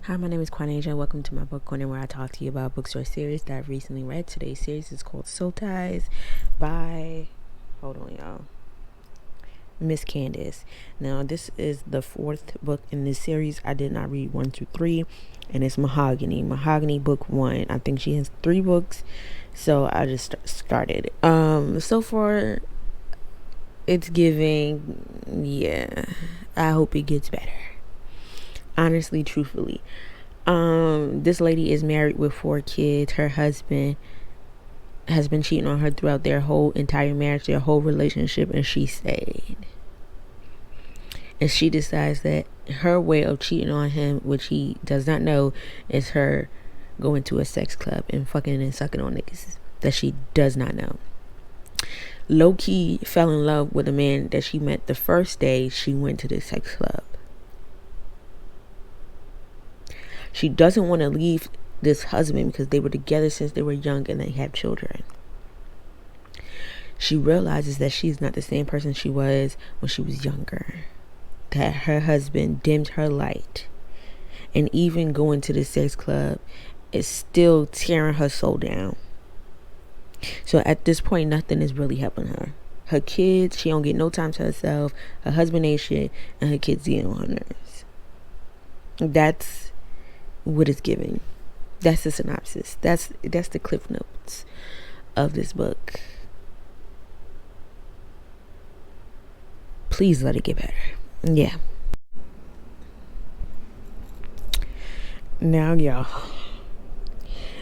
Hi, my name is Quanasia and welcome to my book corner where I talk to you about bookstore series that I've recently read. Today's series is called Soul Ties by, hold on y'all, Miss Candice. Now this is the fourth book in this series. I did not read 1 through 3, and it's Mahogany book 1. I think she has 3 books, so I just started. So far it's giving, yeah, I hope it gets better. Honestly, truthfully. This lady is married with 4 kids. Her husband has been cheating on her throughout their whole entire marriage, their whole relationship, and she stayed. And she decides that her way of cheating on him, which he does not know, is her going to a sex club and fucking and sucking on niggas that she does not know. Low-key fell in love with a man that she met the first day she went to the sex club. She doesn't want to leave this husband because they were together since they were young and they have children. She realizes that she's not the same person she was when she was younger. That her husband dimmed her light. And even going to the sex club is still tearing her soul down. So at this point, nothing is really helping her. Her kids, she don't get no time to herself. Her husband ain't shit. And her kids getting on her nerves. That's what it's giving. That's the synopsis. That's the cliff notes of this book. Please let it get better. Yeah. Now, y'all,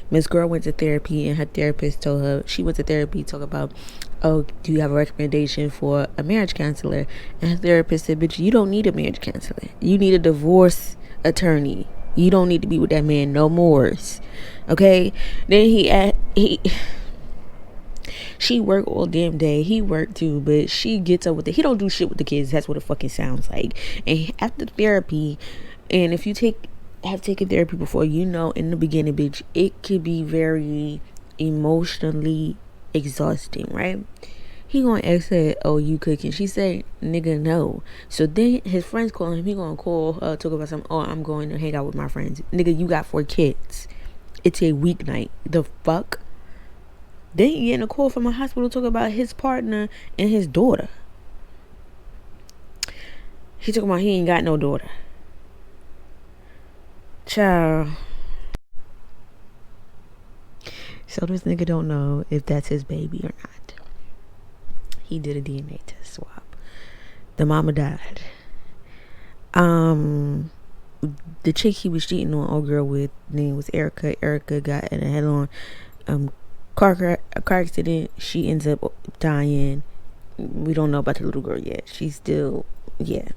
Miss Girl went to therapy, and her therapist told her, she went to therapy, talk about, oh, do you have a recommendation for a marriage counselor? And her therapist said, bitch, you don't need a marriage counselor. You need a divorce attorney. You don't need to be with that man no more. Okay? Then she worked all damn day. He worked too, but she gets up with it. He don't do shit with the kids. That's what it fucking sounds like. And after therapy, and if you have taken therapy before, you know in the beginning, bitch, it could be very emotionally exhausting, right? He gonna ask her, oh, you cooking? She said, nigga, no. So then his friends call him. He gonna call her, talk about something. Oh, I'm going to hang out with my friends. Nigga, you got 4 kids. It's a weeknight. The fuck? Then he getting a call from a hospital talking about his partner and his daughter. He talking about he ain't got no daughter. Child. So this nigga don't know if that's his baby or not. He did a DNA test swap. The mama died. The chick he was cheating on, old girl with, name was Erica. Erica got in a head-on car accident. She ends up dying. We don't know about the little girl yet. She's still, yeah.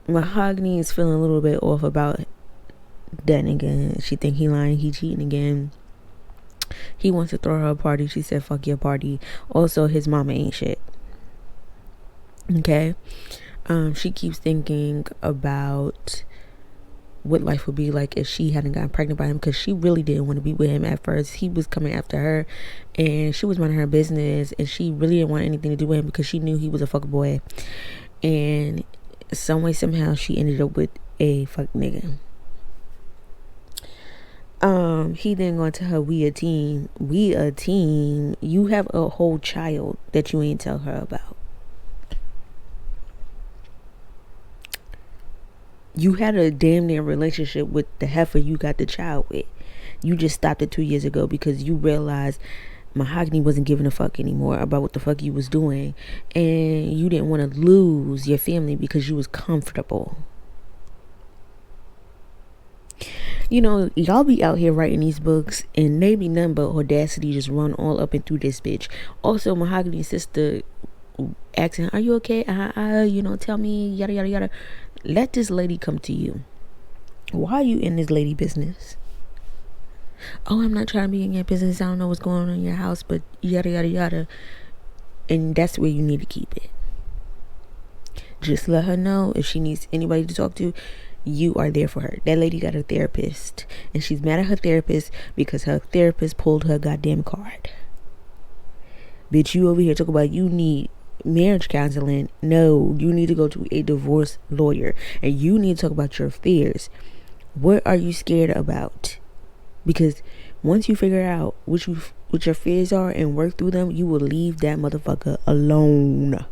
Mahogany is feeling a little bit off about that nigga. She think he lying, he cheating again. He wants to throw her a party. She said, fuck your party. Also, his mama ain't shit. Okay? She keeps thinking about what life would be like if she hadn't gotten pregnant by him, because she really didn't want to be with him at first. He was coming after her, and she was minding her business, and she really didn't want anything to do with him because she knew he was a fuck boy. And some way, somehow, she ended up with a fuck nigga. He then going to her, we a team. You have a whole child that you ain't tell her about. You had a damn near relationship with the heifer you got the child with. You just stopped it 2 years ago because you realized Mahogany wasn't giving a fuck anymore about what the fuck you was doing, and you didn't want to lose your family because you was comfortable. You know, y'all be out here writing these books and they be nothing but audacity just run all up and through this bitch. Also, Mahogany's sister asking, are you okay? Tell me, yada yada yada. Let this lady come to you. Why are you in this lady business? Oh, I'm not trying to be in your business. I don't know what's going on in your house, but yada yada yada. And that's where you need to keep it. Just let her know if she needs anybody to talk to. You are there for her. That lady got a therapist, and she's mad at her therapist because her therapist pulled her goddamn card. Bitch, you over here talk about you need marriage counseling. No, you need to go to a divorce lawyer and you need to talk about your fears. What are you scared about? Because once you figure out what your fears are and work through them, you will leave that motherfucker alone.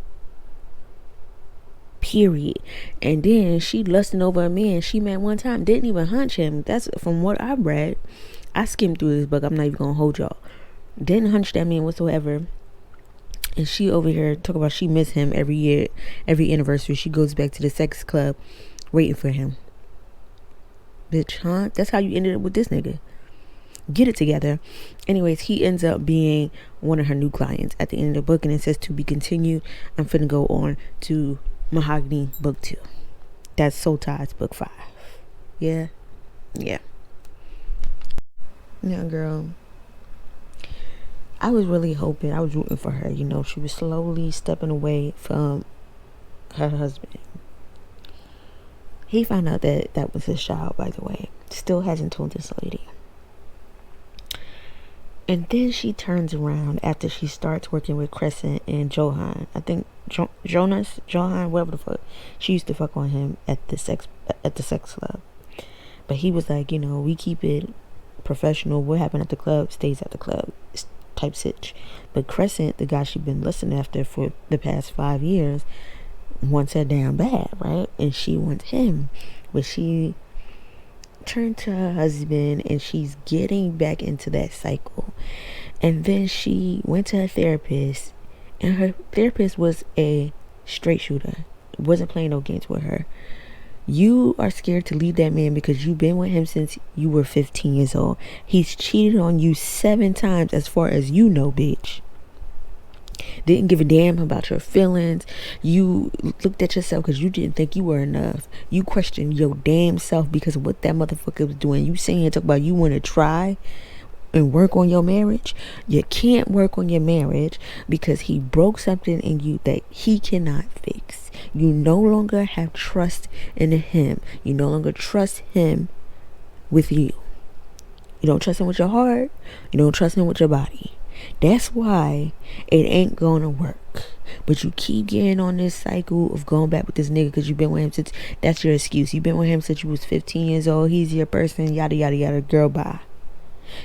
Period. And then she lusting over a man she met one time, didn't even hunch him. That's from what I read. I skimmed through this book. I'm not even gonna hold y'all. Didn't hunch that man whatsoever. And she over here talk about she miss him every year, every anniversary. She goes back to the sex club waiting for him. Bitch, huh? That's how you ended up with this nigga. Get it together. Anyways, he ends up being one of her new clients at the end of the book, and it says to be continued. I'm finna go on to Mahogany book 2. That's Soul Ties book 5. Yeah. Now, girl, I was really hoping, I was rooting for her. You know, she was slowly stepping away from her husband. He found out that that was his child, by the way. Still hasn't told this lady. And then she turns around after she starts working with Crescent and Johan. I think Johan, whatever the fuck. She used to fuck on him at the sex club. But he was like, you know, we keep it professional. What happened at the club stays at the club type sitch. But Crescent, the guy she'd been listening after for the past 5 years, wants her damn bad, right? And she wants him. But she turned to her husband and she's getting back into that cycle. And then she went to her therapist, and her therapist was a straight shooter, wasn't playing no games with her. You are scared to leave that man because you've been with him since you were 15 years old. He's cheated on you 7 times as far as you know, bitch. Didn't give a damn about your feelings. You looked at yourself because you didn't think you were enough. You questioned your damn self because of what that motherfucker was doing. You saying and talk about you want to try and work on your marriage. You can't work on your marriage because he broke something in you that he cannot fix. You no longer have trust in him. You no longer trust him with you. You don't trust him with your heart. You don't trust him with your body. That's why it ain't gonna work. But you keep getting on this cycle of going back with this nigga because you've been with him since. That's your excuse. You've been with him since you was 15 years old. He's your person. Yada yada yada. Girl, bye.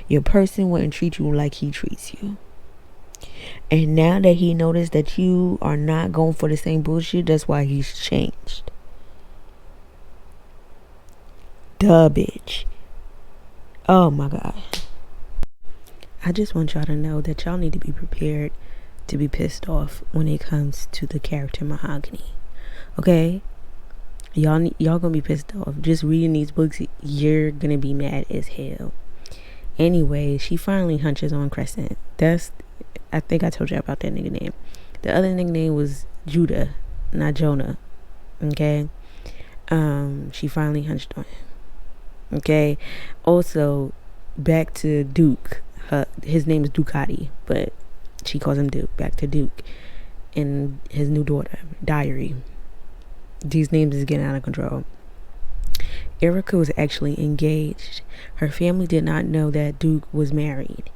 Your person wouldn't treat you like he treats you. And now that he noticed that you are not going for the same bullshit, that's why he's changed. Duh, bitch. Oh my god. I just want y'all to know that y'all need to be prepared to be pissed off when it comes to the character Mahogany. Okay? Y'all gonna be pissed off. Just reading these books, you're gonna be mad as hell. Anyway, she finally hunches on Crescent. I think I told you about that nigga name. The other nigga name was Judah, not Jonah. Okay? She finally hunched on him. Okay? Also, back to Duke. His name is Ducati, but she calls him Duke. Back to Duke and his new daughter, Diary. These names is getting out of control. Erica was actually engaged. Her family did not know that Duke was married.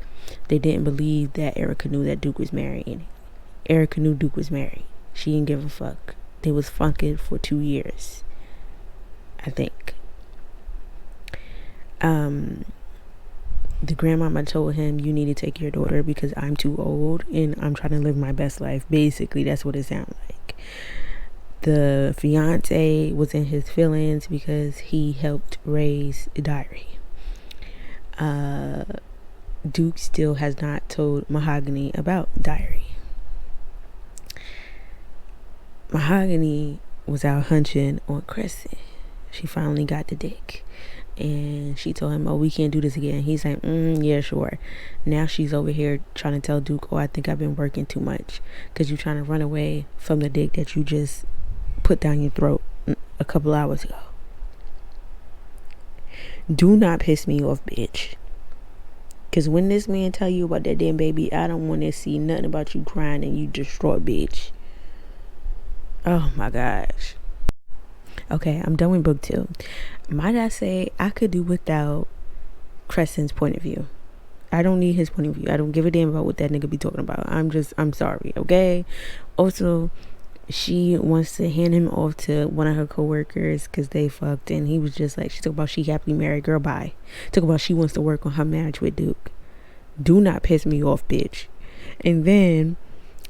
They didn't believe that Erica knew that Duke was married. Erica knew Duke was married. She didn't give a fuck. They was funking for 2 years, I think. The grandmama told him, you need to take your daughter because I'm too old and I'm trying to live my best life. Basically, that's what it sounded like. The fiance was in his feelings because he helped raise Diary. Duke still has not told Mahogany about Diary. Mahogany was out hunching on Crescent. She finally got the dick. And she told him, oh, we can't do this again. He's like, yeah, sure. Now she's over here trying to tell Duke, oh, I think I've been working too much because you're trying to run away from the dick that you just put down your throat a couple hours ago. Do not piss me off, bitch. Because when this man tell you about that damn baby, I don't want to see nothing about you crying and you distraught, bitch. Oh my gosh. Okay, I'm done with book 2. Might I say I could do without Crescent's point of view. I don't need his point of view. I don't give a damn about what that nigga be talking about. I'm sorry, okay? Also, she wants to hand him off to one of her coworkers because they fucked, and he was just like, she talked about she happily married, girl, bye. Talk about she wants to work on her marriage with Duke. Do not piss me off, bitch. And then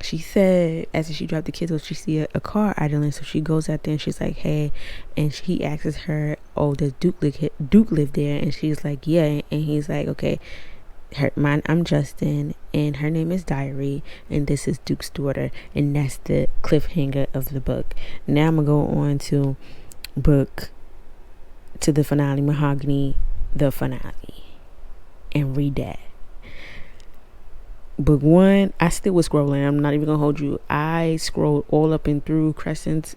she said, as she dropped the kids off, she see a car idling, so she goes out there and she's like, hey, and he asks her, oh, does Duke live there? And she's like, yeah. And he's like, okay, I'm Justin, and her name is Diary, and this is Duke's daughter, and that's the cliffhanger of the book. Now I'm gonna go on to the finale, Mahogany, the finale, and read that. Book 1, I still was scrolling. I'm not even gonna hold you. I scrolled all up and through Crescent's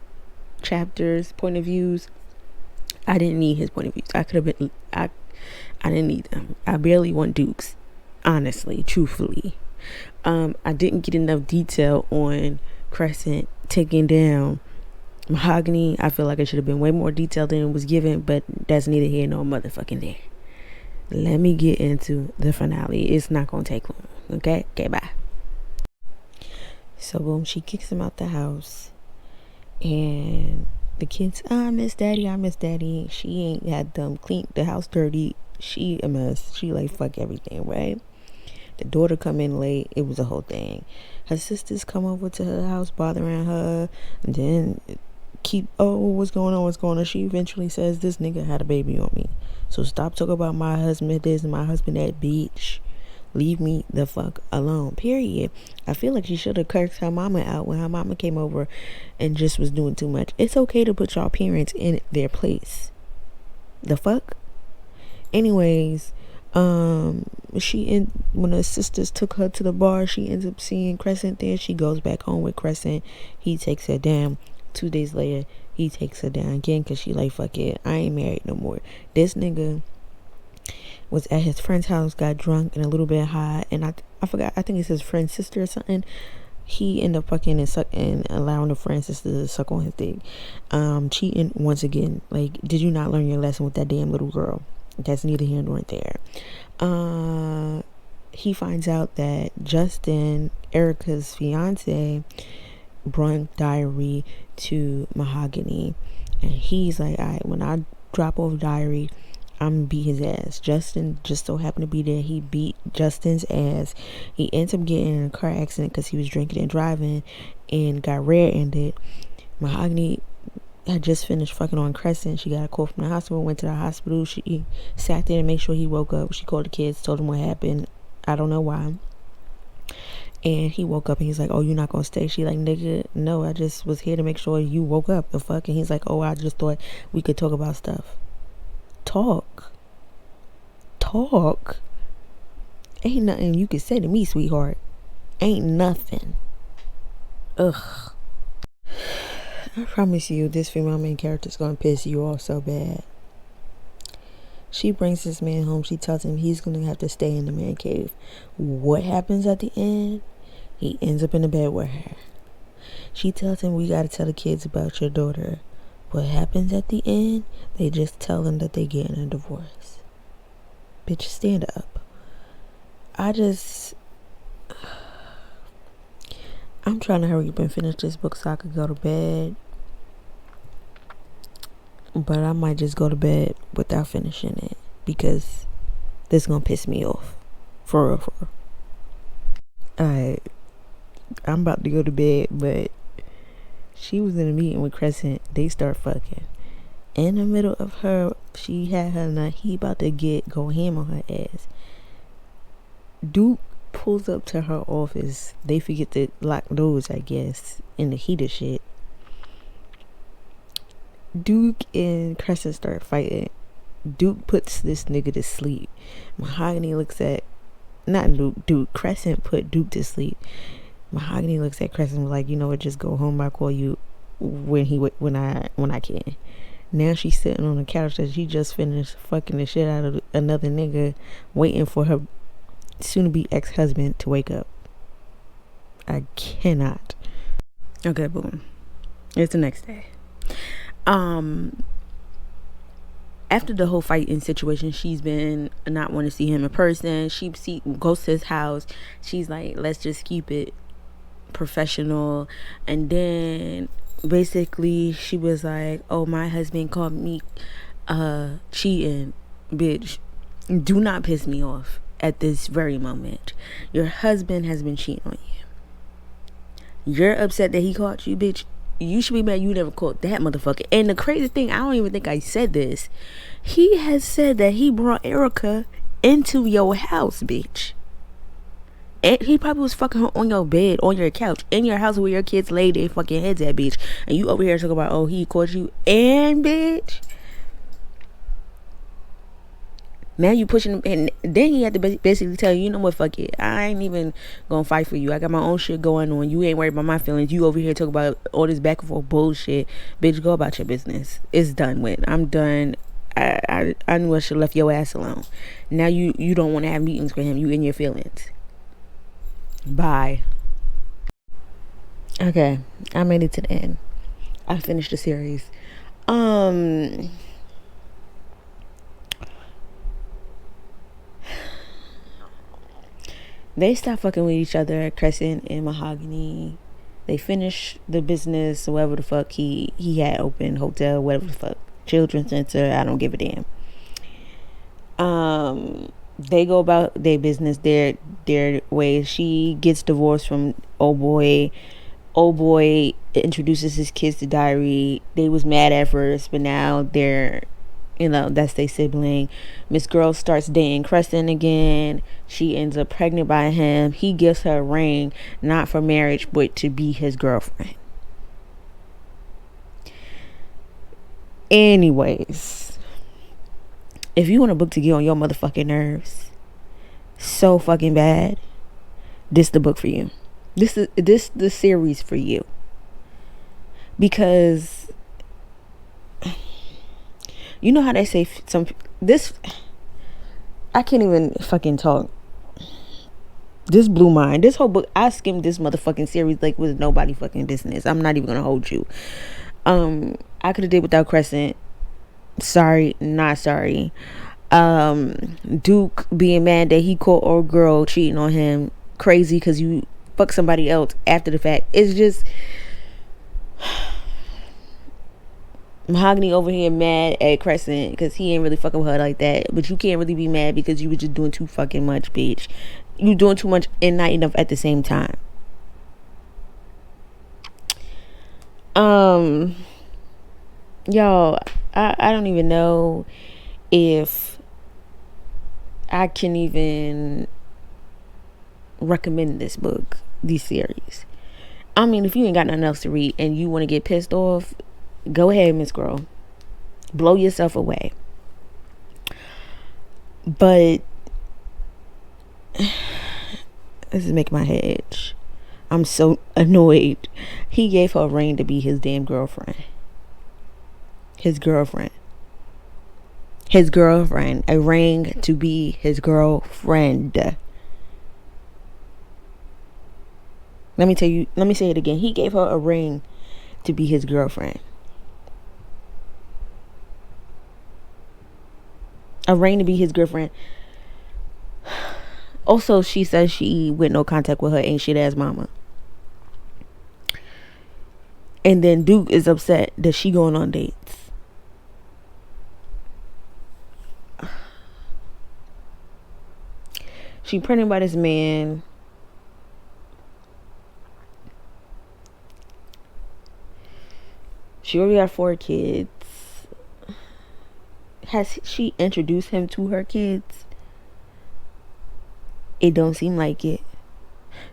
chapters, point of views. I didn't need his point of views. I didn't need them. I barely want Duke's, honestly, truthfully. I didn't get enough detail on Crescent taking down Mahogany. I feel like it should have been way more detail than it was given, but that's neither here nor motherfucking there. Let me get into the finale. It's not gonna take long. Okay, bye. So boom, she kicks him out the house, and the kids, I miss daddy. She ain't had them clean the house dirty. She a mess. She like fuck everything, right? The daughter come in late. It was a whole thing. Her sisters come over to her house bothering her, and then what's going on? She eventually says, this nigga had a baby on me, so stop talking about my husband this and my husband that, bitch. Leave me the fuck alone, period. I feel like she should have cursed her mama out when her mama came over and just was doing too much. It's okay to put y'all parents in their place. The fuck? Anyways, when the sisters took her to the bar, she ends up seeing Crescent there. She goes back home with Crescent. He takes her down. 2 days later, he takes her down again because she like, fuck it, I ain't married no more. This nigga was at his friend's house, got drunk and a little bit high, and I forgot, I think it's his friend's sister or something. He ended up fucking and allowing the friend's sister to suck on his dick. Cheating once again. Like, did you not learn your lesson with that damn little girl? That's neither here nor there. He finds out that Justin, Erica's fiance, brought Diary to Mahogany, and he's like, alright, when I drop off Diary, I'm gonna beat his ass. Justin just so happened to be there. He beat Justin's ass. He ends up getting in a car accident because he was drinking and driving and got rear-ended. Mahogany had just finished fucking on Crescent. She got a call from the hospital, went to the hospital. She sat there to make sure he woke up. She called the kids, told them what happened. I don't know why. And he woke up and he's like, oh, you're not gonna stay? She like, nigga, no, I just was here to make sure you woke up. The fuck? And he's like, oh, I just thought we could talk about stuff. Talk. Ain't nothing you can say to me, sweetheart. Ain't nothing. Ugh. I promise you, this female main character is gonna piss you off so bad. She brings this man home. She tells him he's gonna have to stay in the man cave. What happens at the end? He ends up in the bed with her. She tells him, we gotta tell the kids about your daughter. What happens at the end? They just tell him that they getting a divorce. Bitch, stand up. I'm trying to hurry up and finish this book so I could go to bed. But I might just go to bed without finishing it, because this is gonna piss me off. For real. Alright. I'm about to go to bed, but she was in a meeting with Crescent. They start fucking. In the middle of her, she had her nut. He about to go ham on her ass. Duke pulls up to her office. They forget to lock doors, I guess, in the heat of shit. Duke and Crescent start fighting. Duke puts this nigga to sleep. Mahogany looks at, not Duke, Crescent put Duke to sleep. Mahogany looks at Crescent like, you know what, just go home. I'll call you when I can. Now she's sitting on the couch that she just finished fucking the shit out of another nigga, waiting for her soon-to-be ex-husband to wake up. I cannot. Okay, boom. It's the next day. after the whole fighting situation, she's been not want to see him in person. She goes to his house. She's like, let's just keep it professional. And then basically she was like, oh, my husband called me cheating. Bitch, do not piss me off at this very moment. Your husband has been cheating on you. You're upset that he caught you, bitch. You should be mad you never caught that motherfucker. And the crazy thing, I don't even think I said this, he has said that he brought Erica into your house, bitch. And he probably was fucking her on your bed, on your couch, in your house where your kids lay their fucking heads at, bitch. And you over here talking about, oh, he caught you. And bitch, now you pushing him. And then he had to basically tell you, you know what, fuck it, I ain't even gonna fight for you. I got my own shit going on. You ain't worried about my feelings. You over here talking about all this back and forth bullshit. Bitch, go about your business. It's done with. I'm done. I knew I should have left your ass alone. Now you don't want to have meetings with him. You in your feelings. Bye. Okay, I made it to the end. I finished the series. They stopped fucking with each other at Crescent and Mahogany. They finished the business, whatever the fuck he had open, hotel, whatever the fuck, children's center, I don't give a damn. They go about their business their way. She gets divorced from old boy. Old boy introduces his kids to Diary. They was mad at first, but now they're, that's their sibling. Miss Girl starts dating Crescent again. She ends up pregnant by him. He gives her a ring, not for marriage, but to be his girlfriend. Anyways, if you want a book to get on your motherfucking nerves so fucking bad, this the book for you. This the series for you. Because you know how they say I can't even fucking talk. This blew mine. This whole book, I skimmed this motherfucking series like with nobody fucking business. I'm not even gonna hold you. I could have did without Crescent. Sorry, not sorry. Duke being mad that he caught old girl cheating on him. Crazy because you fuck somebody else after the fact. It's just Mahogany over here mad at Crescent because he ain't really fucking with her like that. But you can't really be mad because you were just doing too fucking much, bitch. You doing too much and not enough at the same time. Y'all, I don't even know if I can even recommend this book, these series. I mean, if you ain't got nothing else to read and you want to get pissed off, go ahead, Miss Girl. Blow yourself away. But this is making my head itch. I'm so annoyed. He gave her a ring to be his damn girlfriend. His girlfriend. A ring to be his girlfriend. Let me say it again. He gave her a ring to be his girlfriend. A ring to be his girlfriend. Also, she says she went no contact with her ain't shit ass mama. And then Duke is upset that she going on dates. She pregnant by this man. She already got 4 kids. Has she introduced him to her kids? It don't seem like it.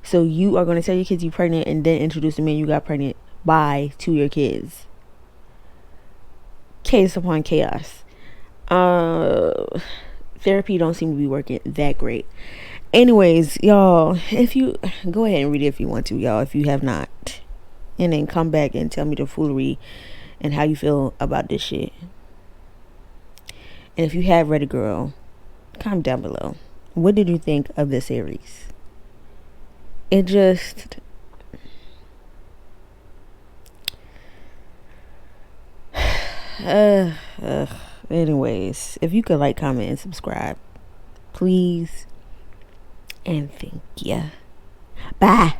So you are going to tell your kids you pregnant and then introduce the man you got pregnant by to your kids. Chaos upon chaos. Therapy don't seem to be working that great. Anyways, y'all, if you go ahead and read it if you want to, y'all, if you have not, and then come back and tell me the foolery and how you feel about this shit. And if you have read it, girl, comment down below. What did you think of this series? It just Anyways, if you could like, comment, and subscribe, please. And thank you. Bye.